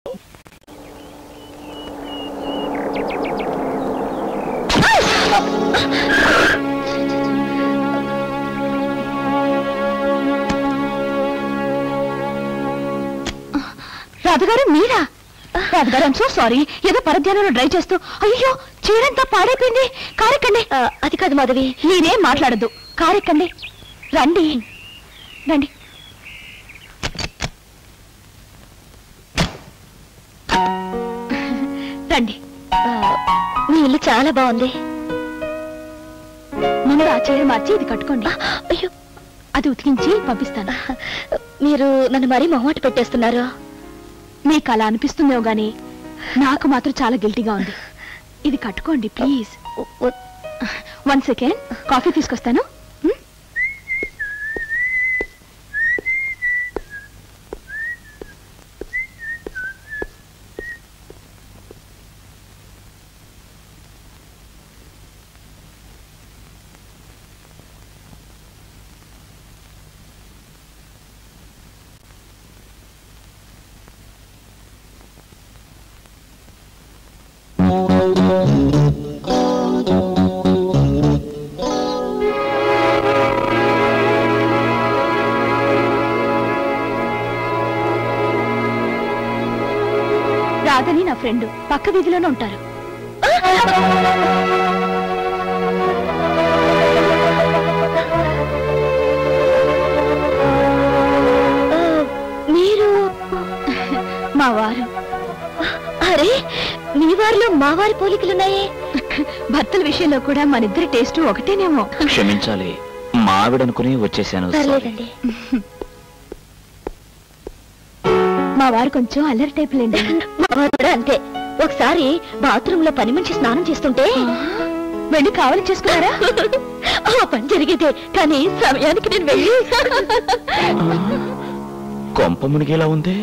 రాధగారు Meera? రాధగారు I'm so sorry, ఏదో పరధ్యానంలో drive చేస్తూ అయ్యో చీరంతా పాడైపోయింది. కారెక్కండి. అది కాదు మాధవి, నేనేం మాట్లాడద్దు, కారెక్కండి. రండి రండి. రండి. మీ ఇల్లు చాలా బాగుంది. ముందు ఆ చీర మార్చి ఇది కట్టుకోండి. అయ్యో, అది ఉతికించి పంపిస్తాను. మీరు నన్ను మరీ మొహమాట పెట్టేస్తున్నారు. మీకు అలా అనిపిస్తుందేమో గానీ నాకు మాత్రం చాలా గిల్టీగా ఉంది. ఇది కట్టుకోండి ప్లీజ్. 1 సెకండ్, కాఫీ తీసుకొస్తాను. రాధని నా ఫ్రెండ్, పక్క వీధిలోనే ఉంటారు. మీరు మా వారు. అరే, మీ వారిలో మా వారి పోలికలున్నాయే. భర్తల విషయంలో కూడా మనిద్దరి టేస్ట్ ఒకటేనేమో. క్షమించాలి, మా ఆవిడనుకుని వచ్చేసాను. పర్లేదండి. మా వారు కొంచెం అల్లరి టైప్ లేండి. మా వారు కూడా అంతే. ఒకసారి బాత్రూమ్ లో పని మనిషి స్నానం చేస్తుంటే వెళ్ళి కావాలి చేసుకున్నారా? ఆ పని జరిగేదే, కానీ సమయానికి నేను వెళ్ళి కొంప మునిగేలా ఉంది.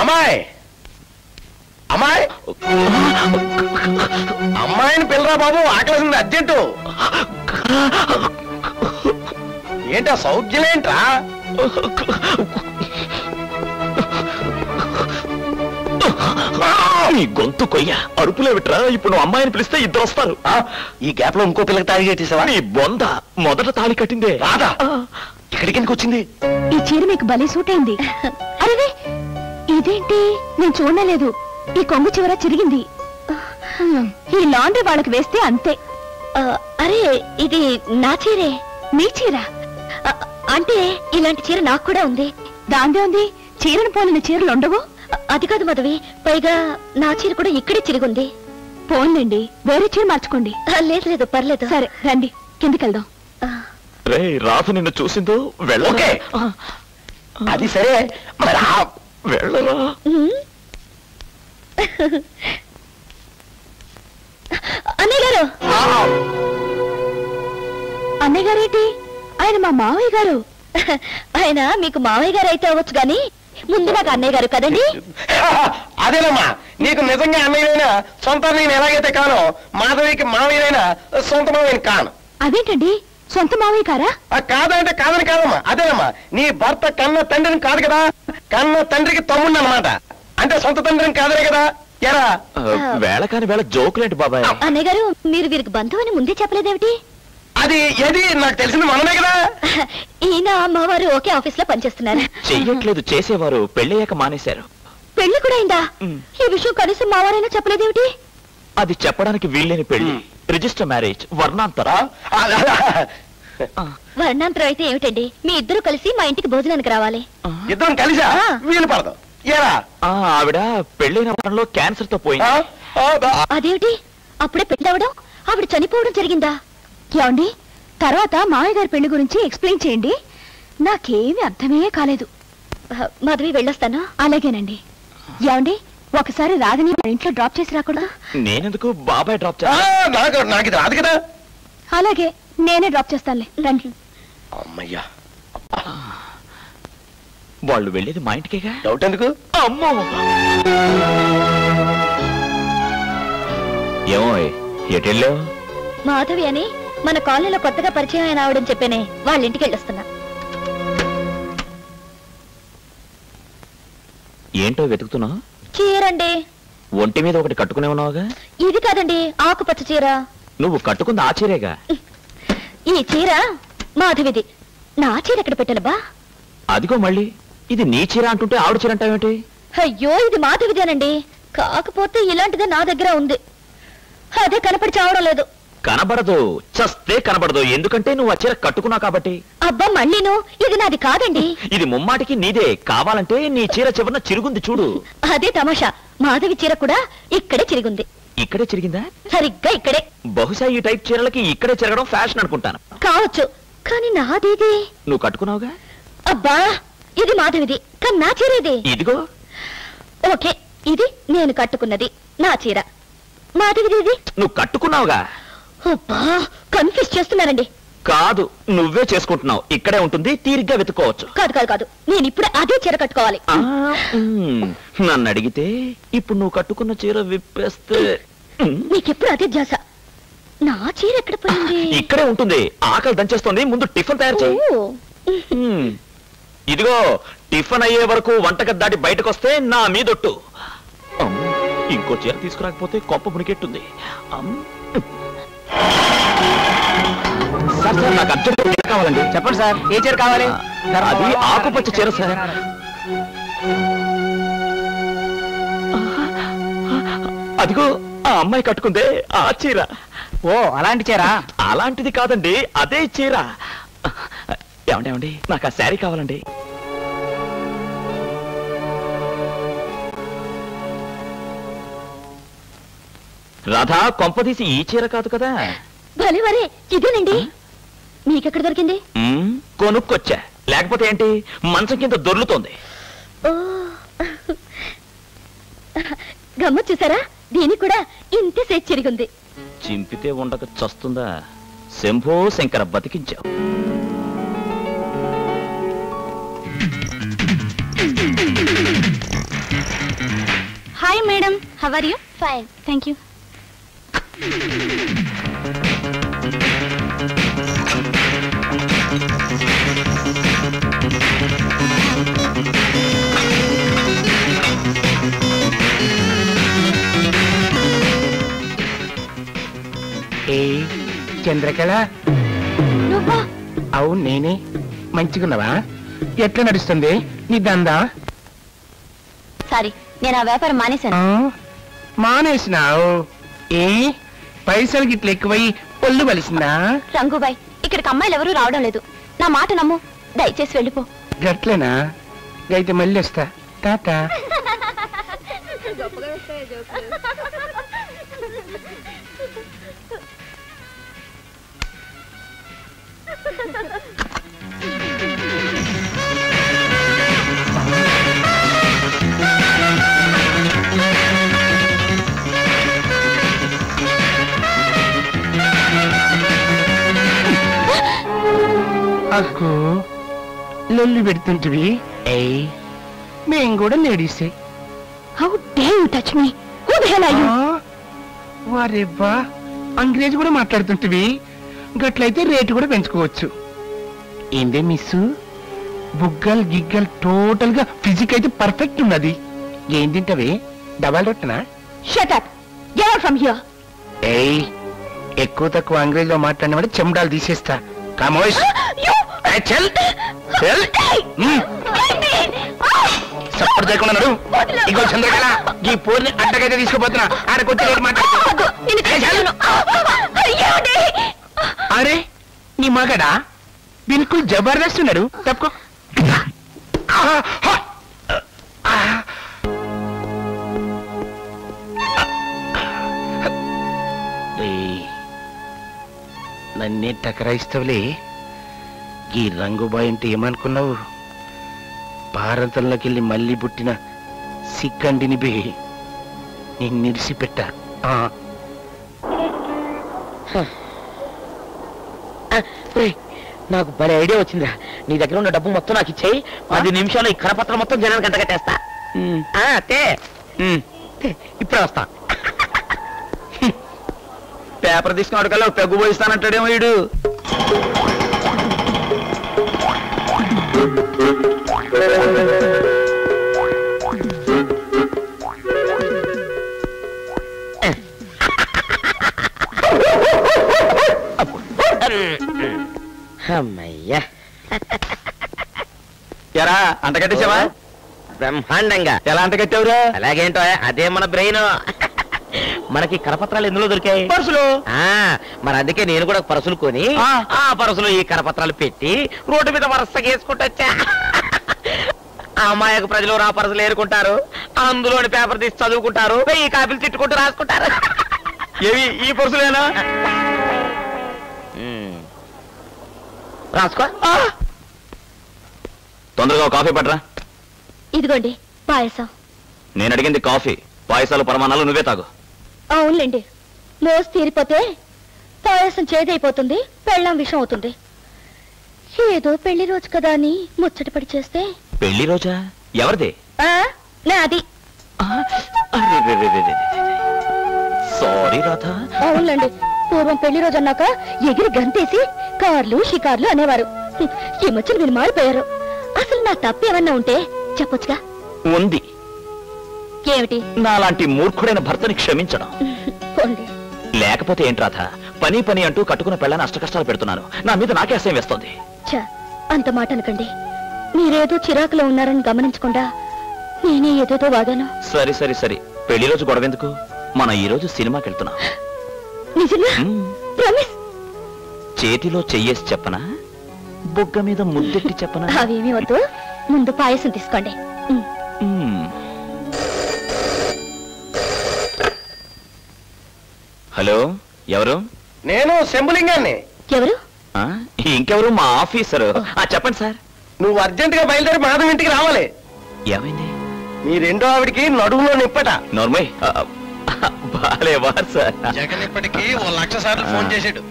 అమ్మాయి అమ్మాయి అమ్మాయిని పిల్లరా బాబు, ఆకలిసింది అర్జెంటు. ఏంటా సౌఖ్యలేంట్రా? నీ గొంతు కొయ్య, అరుపులే విట్రా. ఇప్పుడు నువ్వు అమ్మాయిని పిలిస్తే ఇద్దరు వస్తారు. ఈ గ్యాప్ లో ఇంకో పిల్లకి తాళి కట్టేసావా? నీ బొంద మొదట తాళి కట్టిందే రాదా. ఇక్కడికి ఎందుకు వచ్చింది? ఈ చీర మీకు భలే సూట్ అయింది. అరే, ఇదేంటి నేను చూడలేదు. ఈ కొంగు చివర చిరిగింది. ఈ లాండ్రీ వాళ్ళకి వేస్తే అంతే. అరే, ఇది నా చీరే. మీ చీర అంటే ఇలాంటి చీర నాకు కూడా ఉంది. దాందే ఉంది, చీరను పోలిన చీరలు ఉండవు. అది కాదు మాధవి, పైగా నా చీర కూడా ఇక్కడే చిరిగింది. పోన్లేండి, వేరే చీర మార్చుకోండి. లేదు లేదు, పర్లేదు. సరే రండి, కిందికి వెళ్దాం. రే, రాధ నిన్ను చూసిందో వెళ్ళకే. అది సరే, మరి వెళ్ళరా. అన్నయ్య గారు. అన్నయ్య గారేంటి? ఆయన మా మావయ్య గారు. ఆయన మీకు మావయ్య గారు అయితే అవ్వచ్చు గాని ముందు నాకు అన్నయ్య గారు కదండి. అదేనమ్మా, నీకు నిజంగా అన్నయ్యనైనా సొంత నేను ఎలాగైతే కానో, మాధవికి మావయ్యనైనా సొంత మావయ్యని కాను. అదేంటండి, సొంత మావయ్య కారా? కాదంటే కాదని కాదమ్మా, అదేనమ్మా, నీ భర్త కన్న తండ్రిని కాదు కదా, కన్న తండ్రికి తమ్ముడు అనమాట. అంటే సొంత తండ్రిని కాదనే కదా. ఎరా వేళ కాని వేళ జోకులేంటి బాబాయ్? అన్నయ్య గారు, మీరు వీరికి బంధువు అని ముందే చెప్పలేదేమిటి? అది ఏది నాకు తెలిసింది మనమే కదా. ఈయన అమ్మవారు ఒకే ఆఫీస్ లో పనిచేస్తున్నారు. చెయ్యట్లేదు, చేసేవారు. పెళ్ళయ్యాక మానేశారు. పెళ్లి కూడా అయిందా? ఈ విషయం కనీసం మావారైనా చెప్పలేదేమిటి? అది చెప్పడానికి వీల్లేని పెళ్లి, రిజిస్టర్ మ్యారేజ్, వర్ణాంతరా. వర్ణాంతరం అయితే ఏమిటండి? మీ ఇద్దరు కలిసి మా ఇంటికి భోజనానికి రావాలి. ఇద్దరం కలిసా? వీలు పడదు. ఆవిడ పెళ్ళైన వారంలో క్యాన్సర్ తో పోయింది. అదేమిటి, అప్పుడే పెళ్ళవడం, ఆవిడ చనిపోవడం జరిగిందా? ఏమండి, తర్వాత మావయ్య గారి పెళ్లి గురించి ఎక్స్ప్లెయిన్ చేయండి. నాకేమీ అర్థమే కాలేదు. మాధవి, వెళ్ళొస్తాను. అలాగేనండి. ఏమండి, ఒకసారి రాధని మా ఇంట్లో డ్రాప్ చేసి రాకూడదు? నేనెందుకు, బాబాయ్ డ్రాప్ చేస్తా. నాకు రాదు కదా. అలాగే, నేనే డ్రాప్ చేస్తానులే, రండి. అమ్మయ్యా, వాళ్ళు వెళ్ళేది మా ఇంటికేగా. డౌట్ ఎందుకు? అమ్మో, ఏమో ఎటెళ్ళావు? మాధవి అని మన కాలనీలో కొత్తగా పరిచయం అయిన ఆవిడని చెప్పేనే వాళ్ళ ఇంటికి వెళ్ళొస్తున్నా. ఏంటో వెతుకుతున్నావు? చీరండి. ఒంటి మీద ఒకటి కట్టుకునే ఉన్నావుగా? ఇది కాదండి, ఆకుపచ్చ చీర. నువ్వు కట్టుకుంది ఆ చీరేగా? ఈ చీర మాధవిది. నా చీర ఎక్కడ పెట్టాలబ్బా? అదిగో మళ్ళీ ఇది నీ చీర అంటుంటే ఆవిడ చీర అంటావేంటి? అయ్యో, ఇది మాధవిదేనండి. కాకపోతే ఇలాంటిదే నా దగ్గర ఉంది. అదే కనపడి చావడం లేదు. కనబడదు, చస్తే కనబడదు. ఎందుకంటే నువ్వు ఆ చీర కట్టుకున్నావు కాబట్టి. అబ్బా మళ్ళీను, ఇది నాది కాదండి. ఇది ముమ్మాటికి నీదే. కావాలంటే నీ చీర చివరన చిరుగుంది చూడు. అదే తమాషా, మాధవి చీర కూడా ఇక్కడే చిరిగింది. ఇక్కడే చిరిగిందా? సరిగ్గా ఇక్కడే. బహుశా ఈ టైప్ చీరలకి ఇక్కడే చిరగడం ఫ్యాషన్ అనుకుంటాను. కావచ్చు, కానీ నాదేది? నువ్వు కట్టుకున్నావుగా? అబ్బా, ఇది మాధవిది, కానీ నా చీర ఇది. ఇదిగో. ఓకే, ఇది నేను కట్టుకున్నది, నా చీర. మాధవిది ఇది. నువ్వు కట్టుకున్నావుగా? అబ్బా, కన్ఫ్యూజ్ చేస్తున్నారండి. కాదు, నువ్వే చేసుకుంటున్నావు. ఇక్కడే ఉంటుంది, తీరిగ్గా వెతుక్కోవచ్చు. కాదు కాదు కాదు, నేను ఇప్పుడు అదే చీర కట్టుకోవాలి. నన్ను అడిగితే ఇప్పుడు నువ్వు కట్టుకున్న చీర విప్పేస్తే నీకెప్పుడు అదే ధ్యాస. నా చీర ఎక్కడ పోయింది? ఇక్కడే ఉంటుంది. ఆకలి దంచేస్తుంది, ముందు టిఫిన్ తయారు చేయి. ఇదిగో, టిఫిన్ అయ్యే వరకు వంటగది దాటి బయటకు వస్తే నా మీదొట్టు. ఇంకో చీర తీసుకురాకపోతే కొప్ప మునికెట్టుంది. సార్ సార్, నాకు అర్జెంట్ చీర కావాలండి. చెప్పండి సార్, ఏ చీర కావాలి? అది ఆకుపచ్చ చీర సార్. అదిగో ఆ అమ్మాయి కట్టుకుందే ఆ చీర. ఓ, అలాంటి చీర? అలాంటిది కాదండి, అదే చీర. ఏమండి, నాకు ఆ శారీ కావాలండి. రాధా, కొంపదీసి ఈ చీర కాదు కదా? భలే వరే, ఇదేనండి. మీకెక్కడ దొరికింది? కొనుక్కొచ్చా. లేకపోతే ఏంటి, మంచం కింద దొర్లుతోంది. గమ్మత్ చూసారా, దీనికి కూడా ఇంతే సేచ్ చిరిగింది. చింపితే ఉండక చస్తుందా? శంభో శంకర, బతికించావు. Hi madam, how are you? Fine, thank you. Chandrakala, నువ్వా? అవును నేనే. మంచిగున్నావా? ఎట్లా నడుస్తుంది నీ దందా? సారీ, నేను ఆ వ్యాపారం మానేశాను. మానేసినావు? ఏ పైసలు గిట్ల ఎక్కువై ఒళ్ళు బలిసిందా? రంగుబాయ్, ఇక్కడికి అమ్మాయిలు ఎవరూ రావడం లేదు. నా మాట నమ్ము, దయచేసి వెళ్ళిపో. గట్లేనా? అయితే మళ్ళీ వస్తా. టాటా. అక్కో, లొల్లి పెడుతుంటివి. మేం కూడా లేడీసే. How dare you touch me? Who the hell are you? వారేబ్బా, అంగ్రేజీ కూడా మాట్లాడుతుంటివి. గట్లయితే రేటు కూడా పెంచుకోవచ్చు. ఏందే మిస్సు, బుగ్గల్ గిగ్గల్ టోటల్ గా ఫిజిక్ అయితే పర్ఫెక్ట్ ఉన్నది. ఏం తింటవే? డబల్ రొట్టెనా? Shut up, get out from here. ఏయ్, ఎక్కువ తక్కువ అంగ్రేజీలో మాట్లాడిన చెండాలు తీసేస్తా. కామోష్. సపోర్ట్ చేయకుండా నడు. ఇంకో చంద్రకళ, ఈ పూర్ణి అడ్డగైతే తీసుకుపోతున్నా. ఆడకొచ్చి మాట్లాడు. అరే, నీ మగడా బిల్కుల్ జబర్దస్త్ ఉన్నాడు. తప్పుకో. నన్నే టకరాయిస్తావులే. ఈ రంగుబాయ్ అంటే ఏమనుకున్నావు? భారతంలోకి వెళ్ళి మళ్ళీ పుట్టిన సిక్కండిని బే, నేను నిడిసిపెట్టా. నాకు భలే ఐడియా వచ్చిందిరా. నీ దగ్గర ఉన్న డబ్బు మొత్తం నాకు ఇచ్చేయి. 10 నిమిషాలు ఈ కరపత్రం మొత్తం జనానికి అంతకట్టేస్తా. ఇప్పుడే వస్తా. పేపర్ తీసుకున్నాడు కల్లా పెగ్గు పోయిస్తానంటాడేమో వీడు. అమ్మయ్యా, ఎరా అంట కట్టేసావా? బ్రహ్మాండంగా. ఎలా అంట కట్టావురా? అలాగేంటో అదే మన బ్రెయిన్. మనకి కరపత్రాలు ఎందులో దొరికాయి? పర్సులు. మరి అందుకే నేను కూడా పర్సులు కొని ఆ పర్సులు ఈ కరపత్రాలు పెట్టి రోడ్డు మీద వరుసగా వేసుకుంటూ వచ్చా. అమాయక ప్రజలు నా పర్సులు ఏరుకుంటారు, అందులోని పేపర్ తీసి చదువుకుంటారు, ఈ కాపీలు తిట్టుకుంటూ రాసుకుంటారు. ఏవి ఈ పర్సులేనా? రాసుకో. తొందరగా కాఫీ పట్టరా. ఇదిగోండి పాయసం. నేను అడిగింది కాఫీ, పాయసాలు పరమాణాలు నువ్వే తాగు. అవునులేండి, మోసు తీరిపోతే పాయసం చేదైపోతుంది, పెళ్ళాం విషం అవుతుంది. ఏదో పెళ్లి రోజు కదా అని ముచ్చటపడి చేస్తే. పెళ్లి రోజా? ఎవరిది? నాది. సారీ రాధా. అవునులేండి, పూర్వం పెళ్లి రోజు అన్నాక ఎగిరి గంతేసి కార్లు షికార్లు అనేవారు. ఈ మధ్యన మీరు మారిపోయారు. అసలు నా తప్పు ఏమన్నా ఉంటే చెప్పొచ్చుగా. ఉంది. ఏమిటి? నాలాంటి మూర్ఖుడైన భర్తని క్షమించడం. లేకపోతే ఏంటి రాధా, పని పని అంటూ కట్టుకున్న పెళ్ళని అష్టకష్టాలు పెడుతున్నాను. నా మీద నాకే అసహ్యం వేస్తోంది. అంత మాట అనకండి. మీరేదో చిరాకులో ఉన్నారని గమనించకుండా నేనే ఏదేదో వాగాను. సరే సరే సరే, పెళ్లి రోజు గొడవెందుకు? మనం ఈ రోజు సినిమాకి వెళ్తున్నాం. నిజంగా? ప్రామిస్? చేతిలో చెయ్యేసి చెప్పనా, బొగ్గ మీద ముద్దెట్టి చెప్పనా? అవేమీ వద్దు, ముందు పాయసం తీసుకోండి. హలో, ఎవరు? నేను శంభులింగాన్ని. ఎవరు? ఇంకెవరు? మా ఆఫీసరు. చెప్పండి సార్. నువ్వు అర్జెంట్ గా బయలుదేరి మాధవ్ ఇంటికి రావాలి. ఏమైంది? మీ రెండో ఆవిడికి నడుములో నిప్పట. నోర్మై బాలేవారు సార్. జగన్ ఇప్పటికీ 1,00,000 సార్లు ఫోన్ చేశాడు.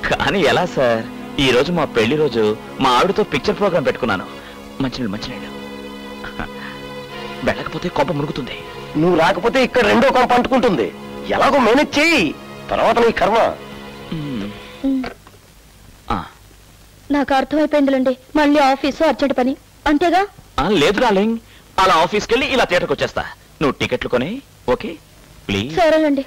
కానీ ఎలా సార్, ఈ రోజు మా పెళ్లి రోజు మా ఆవిడతో పిక్చర్ ప్రోగ్రామ్ పెట్టుకున్నాను. మంచినీళ్ళు వెళ్ళకపోతే కొంప మురుగుతుంది. నువ్వు రాకపోతే ఇక్కడ రెండో కొంప అంటుకుంటుంది. ఎలాగో మేనేజ్ చెయ్యి, తర్వాత నీ కర్మ. నాకు అర్థమైపోయిందిలేండి, మళ్ళీ ఆఫీసు అర్జెంట్ పని అంతేగా? లేదు డార్లింగ్, అలా ఆఫీస్కి వెళ్ళి ఇలా థియేటర్కి వచ్చేస్తా. నువ్వు టికెట్లు కొని. Okay please. సరేనండి.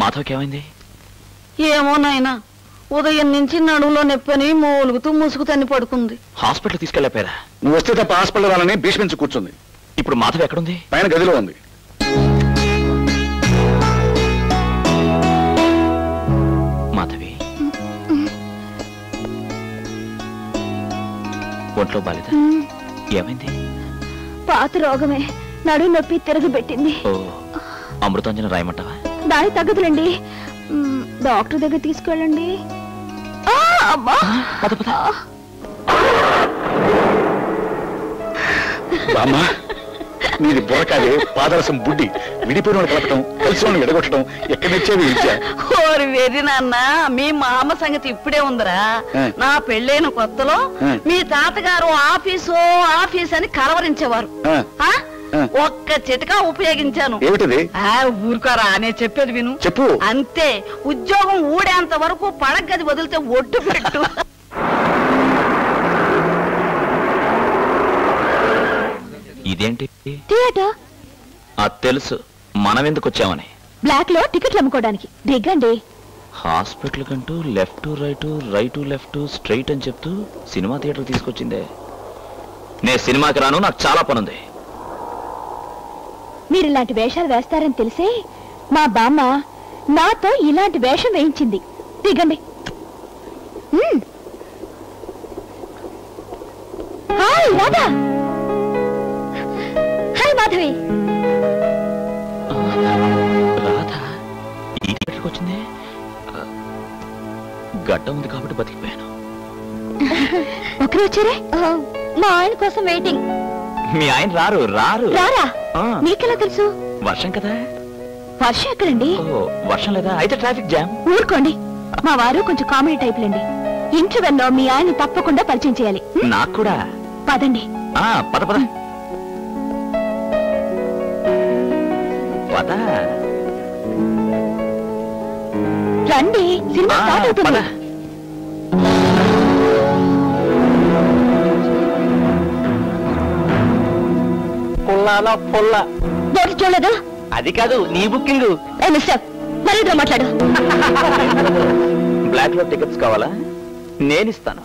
మాధవ్కి ఏమైంది? ఏమో నాయనా, ఉదయం నుంచి నడువులో నొప్పని మూలుగుతూ ముసుగుతని పడుకుంది. హాస్పిటల్ తీసుకెళ్ళారా? నువ్వు వస్తే తప్ప హాస్పిటల్ రాలని భీష్మించి కూర్చుంది. ఇప్పుడు మాధవ్ ఎక్కడుంది? పైన గదిలో ఉంది. మాధవి ఒంట్లో బాలేదా? ఏమైంది? పాత రోగమే, నడుము నొప్పి తిరగబెట్టింది. ఓ, అమృతాంజన రాయమంటావా? దాని తగ్గదులండి, డాక్టర్ దగ్గర తీసుకెళ్ళండి. బామ్మ, నీది బుర్రకాదే, పాదరసం బుడ్డి. విడిపోయిన వాళ్ళు కలపటం, కలిసి వాళ్ళని విడగొట్టడం ఎక్కడి నుంచేవి విద్య. ఓరి వెర్రి నాన్న, మీ మామ సంగతి ఇప్పుడే ఉందిరా. నా పెళ్ళైన కొత్తలో మీ తాతగారు ఆఫీసు అని కలవరించేవారు. ఒక్క చిటకా ఉపయోగించాను. ఏమిటది? ఊరుకోరా, నేను చెప్పేది విను. చెప్పు. అంతే, ఉద్యోగం ఊడేంత వరకు పడగది వదిలితే ఒట్టు పెట్టు. ఇదేంటి? థియేటర్. అది తెలుసు, మనం ఎందుకు వచ్చామని. బ్లాక్ లో టికెట్లు అమ్ముకోవడానికి. దిగండి. హాస్పిటల్ కంటూ left right right left straight అని చెప్తూ సినిమా థియేటర్ తీసుకొచ్చిందే. నేను సినిమాకి రాను, నాకు చాలా పనుంది. మీరు ఇలాంటి వేషాలు వేస్తారని తెలిసే మా బామ్మ నాతో ఇలాంటి వేషం వేయించింది. దిగండి. హాయ్ రాధా. హాయ్ మాధవి. రాధా ఈ థియేటర్కి వచ్చిందే. గడ్డ ఉంది కాబట్టి బతికిపోయాను. ఒకరు వచ్చారే? మా ఆయన కోసం వెయిటింగ్. మీ ఆయన రారు? రారా? నీకెలా తెలుసు? వర్షం కదా. వర్షం ఎక్కడండి? వర్షం లేదా? అయితే ట్రాఫిక్ జామ్. ఊరుకోండి, మా వారు కొంచెం కామెడీ టైప్లండి. ఇంటర్వెల్లో మీ ఆయన తప్పకుండా పరిచయం చేయాలి. నాకు కూడా. పదండి. పద పద. పద రండి, సినిమా స్టార్ట్ అవుతుంది. బోర్డు చూడలేదు? అది కాదు నీ బుకింగ్. ఏ మిస్టర్, మరిద్ర మాట్లాడు. బ్లాక్ లో టికెట్స్ కావాలా? నేనిస్తాను.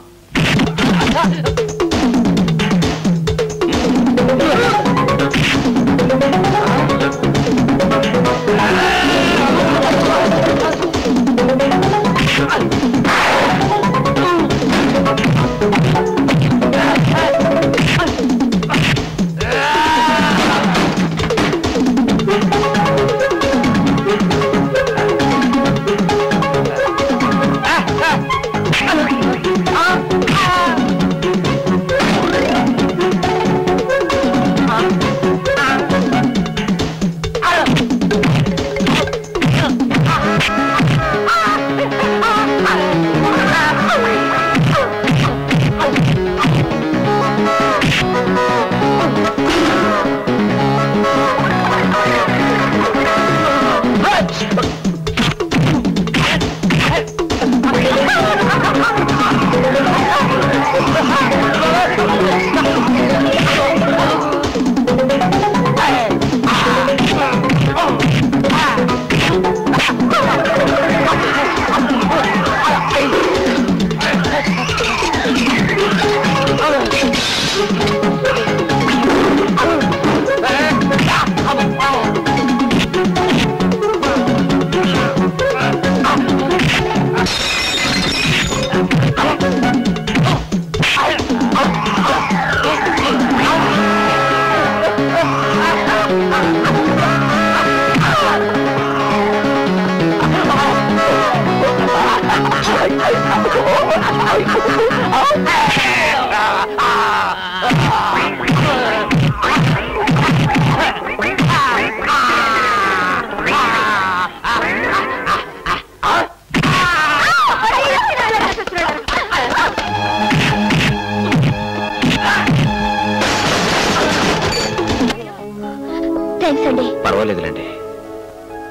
పర్వాలేదులేండి.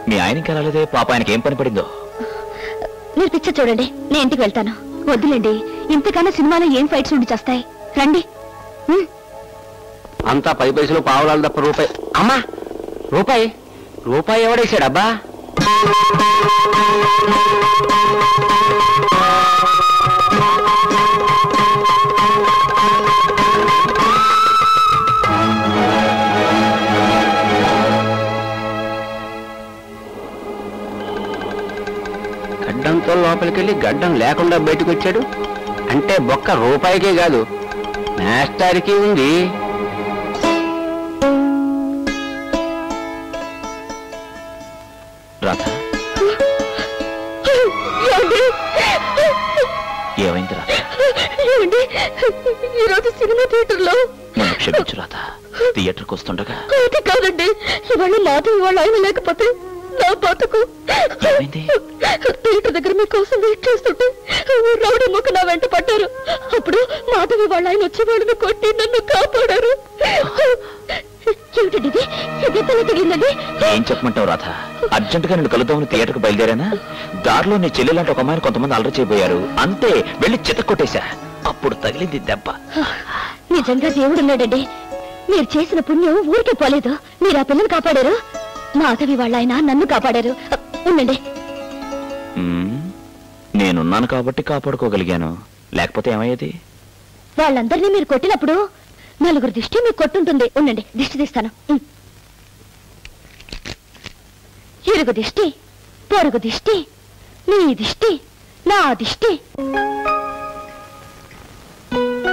మీ ఆయనకి రాలేదే, పాప ఆయనకి ఏం పని పడిందో. మీరు పిక్చర్ చూడండి, నేను ఇంటికి వెళ్తాను. వద్దులేండి, ఇంతకన్నా సినిమాలో ఏం ఫైట్స్ ఉండి చేస్తాయి. రండి. అంతా 10 పైసలు పావులాలు తప్ప రూపాయి. అమ్మా, రూపాయి ఎవడేసాడబ్బా? గడ్డంతో లోపలికెళ్ళి గడ్డం లేకుండా బయటకు వచ్చాడు అంటే బొక్క రూపాయికే కాదు, మాస్టర్కి ఉంది. రాధా, ఏమైంది రాధా? ఈరోజు సినిమా థియేటర్లో నన్ను క్షమించు రాధా. థియేటర్కి వస్తుండగా అది కాదండి, ఇవాళ మాధవి వాళ్ళ ఆయన లేకపోతే నా బతుకు. థియేటర్ దగ్గర మీకోసం వెయిట్ చేస్తుంటే రౌడీ ముక్క నా వెంట పడ్డారు. అప్పుడు మాధవి వాళ్ళ ఆయన వచ్చి వాళ్ళని కొట్టి నన్ను కాపాడారు. ఏమిటండి తగిలిందండి? ఏం చెప్పమంటావు రాధా? అర్జెంట్ గా నేను కలుద్దామని థియేటర్కి బయలుదేరానా, దారిలో నీ చెల్లెలాంటి ఒక అమ్మాయిని కొంతమంది అల్లరి చేయబోయారు. అంతే, వెళ్ళి చితక్కొట్టేశా. అప్పుడు తగిలింది దెబ్బ. నిజంగా దేవుడున్నాడండి. మీరు చేసిన పుణ్యం ఊరికే పోలేదు. మీరు ఆ పిల్లని కాపాడారు, మాధవి వాళ్ళ ఆయన నన్ను కాపాడారు. ఉండండి, నేనున్నాను కాబట్టి కాపాడుకోగలిగాను, లేకపోతే ఏమయ్యేది? వాళ్ళందరినీ మీరు కొట్టినప్పుడు 4 దిష్టి మీకు కొట్టుంటుంది. ఉండండి, దిష్టి తీస్తాను. ఇరుగు దిష్టి, పొరుగు దిష్టి, నీ దిష్టి, నా దిష్టి.